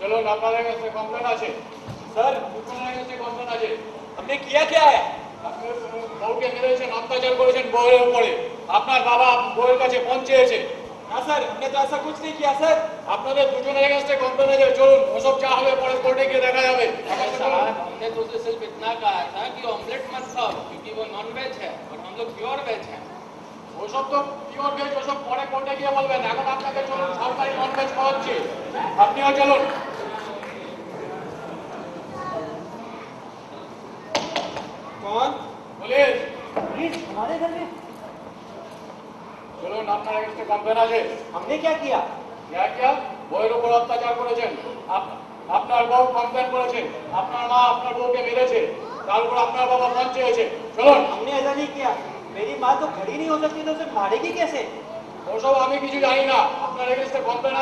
चलो আপনাদের কাছে কমপ্লেন আছে सर দুজনের কাছে কমপ্লেন আছে हमने किया क्या है? আপনি বউকে মেরেছেন অত্যাচার করেছেন বউয়ের উপরে আপনার বাবা বউয়ের কাছে পৌঁছেছে ना सर हमने तो ऐसा कुछ नहीं किया सर। আপনাদের দুজনের কাছে কমপ্লেন আছে চলুন ওসব যা হবে পরে কোর্টে গিয়ে দেখা যাবে साहब हमने तो उसे सिर्फ इतना कहा था कि ऑमलेट मत खाओ क्योंकि वो नॉन वेज है और हम लोग प्योर वेज हैं। ওসব তো পিওর ভেজ ওসব পরে কোর্টে গিয়ে বলবেন এখন আপনাকে চলুন সরকারি নন ভেজ খাওয়াচ্ছি আপনিও চলুন कौन? পুলিশ पुलिस हमारे घर में? চলুন আপনার কাছে কমপ্লেন আছে हमने क्या किया? क्या বউয়ের উপর অত্যাচার করেছেন আপনার বউ কমপ্লেন করেছেন আপনার মা আপনার বউকে মেরেছে তার উপর আপনার বাবা মঞ্চে হয়েছে চলুন हमने ऐसा नहीं किया। मेरी माँ तो खड़ी नहीं हो सकती तो उसे मारेगी कैसे? ওসব আমি কিছু জানি না আপনার কাছে কমপ্লেন